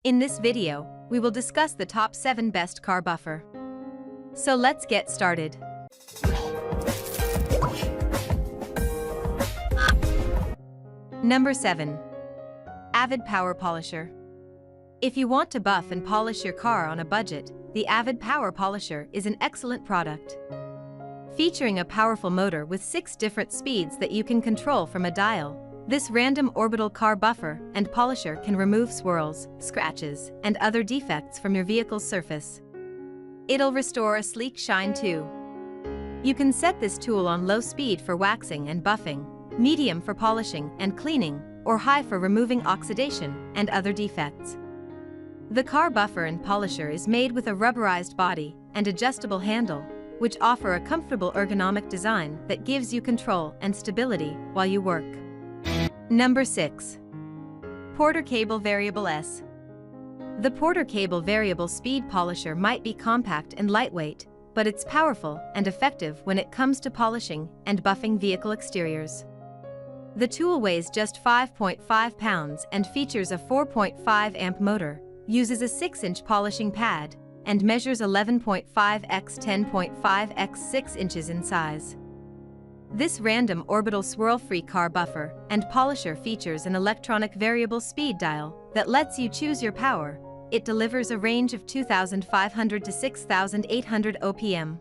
In this video, we will discuss the top 7 best car buffer. So let's get started. Number 7. AVID Power Polisher. If you want to buff and polish your car on a budget, the AVID Power Polisher is an excellent product. Featuring a powerful motor with 6 different speeds that you can control from a dial, this random orbital car buffer and polisher can remove swirls, scratches, and other defects from your vehicle's surface. It'll restore a sleek shine too. You can set this tool on low speed for waxing and buffing, medium for polishing and cleaning, or high for removing oxidation and other defects. The car buffer and polisher is made with a rubberized body and adjustable handle, which offer a comfortable ergonomic design that gives you control and stability while you work. Number 6. Porter Cable Variable S. The Porter Cable Variable Speed Polisher might be compact and lightweight, but it's powerful and effective when it comes to polishing and buffing vehicle exteriors. The tool weighs just 5.5 pounds and features a 4.5 amp motor, uses a 6-inch polishing pad, and measures 11.5 x 10.5 x 6 inches in size. This random orbital swirl-free car buffer and polisher features an electronic variable speed dial that lets you choose your power. It delivers a range of 2,500 to 6,800 OPM.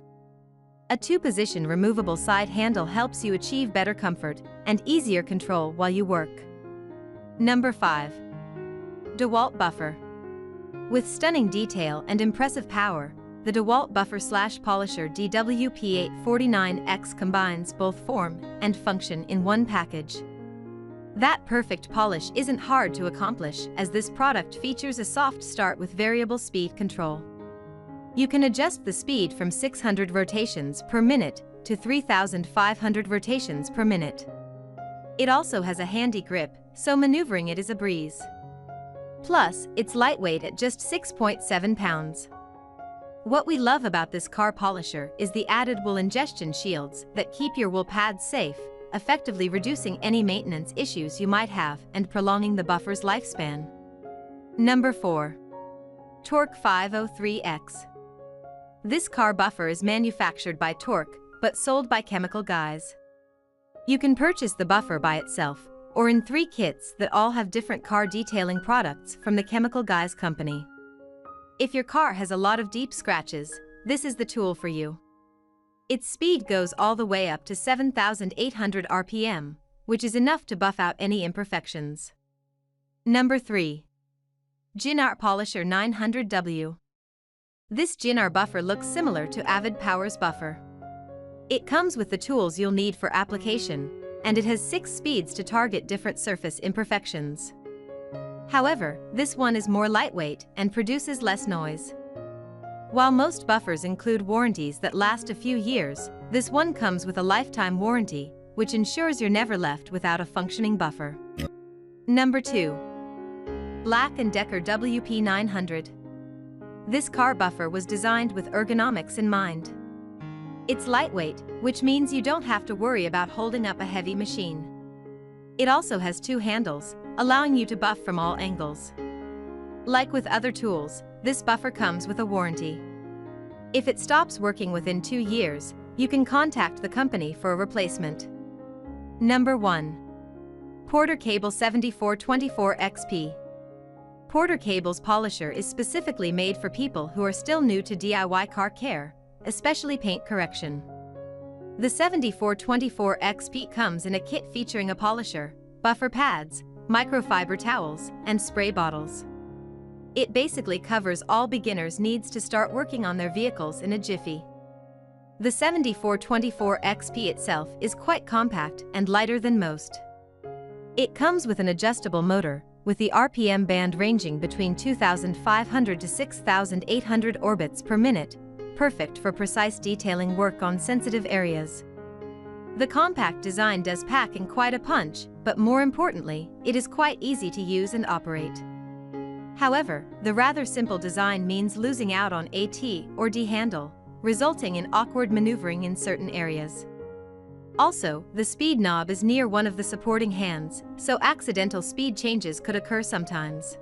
A 2-position removable side handle helps you achieve better comfort and easier control while you work. Number 5. DEWALT Buffer. With stunning detail and impressive power, the DEWALT Buffer/Polisher DWP849X combines both form and function in one package. That perfect polish isn't hard to accomplish, as this product features a soft start with variable speed control. You can adjust the speed from 600 rotations per minute to 3,500 rotations per minute. It also has a handy grip, so maneuvering it is a breeze. Plus, it's lightweight at just 6.7 pounds. What we love about this car polisher is the added wool ingestion shields that keep your wool pads safe, effectively reducing any maintenance issues you might have and prolonging the buffer's lifespan. Number 4. Torque 503X. This car buffer is manufactured by Torque, but sold by Chemical Guys. You can purchase the buffer by itself, or in 3 kits that all have different car detailing products from the Chemical Guys company. If your car has a lot of deep scratches, this is the tool for you. Its speed goes all the way up to 7,800 RPM, which is enough to buff out any imperfections. Number 3. GINOUR Polisher 900W. This GINOUR buffer looks similar to AVID Power's buffer. It comes with the tools you'll need for application, and it has 6 speeds to target different surface imperfections. However, this one is more lightweight and produces less noise. While most buffers include warranties that last a few years, this one comes with a lifetime warranty, which ensures you're never left without a functioning buffer. Number 2. Black & Decker WP900. This car buffer was designed with ergonomics in mind. It's lightweight, which means you don't have to worry about holding up a heavy machine. It also has 2 handles, allowing you to buff from all angles. Like with other tools, this buffer comes with a warranty. If it stops working within 2 years, you can contact the company for a replacement. Number 1. Porter Cable 7424XP. Porter Cable's polisher is specifically made for people who are still new to DIY car care, especially paint correction. The 7424XP comes in a kit featuring a polisher, buffer pads, microfiber towels, and spray bottles. It basically covers all beginners' needs to start working on their vehicles in a jiffy. The 7424XP itself is quite compact and lighter than most. It comes with an adjustable motor, with the RPM band ranging between 2,500 to 6,800 orbits per minute, perfect for precise detailing work on sensitive areas. The compact design does pack in quite a punch, but more importantly, it is quite easy to use and operate. However, the rather simple design means losing out on a T or D handle, resulting in awkward maneuvering in certain areas. Also, the speed knob is near one of the supporting hands, so accidental speed changes could occur sometimes.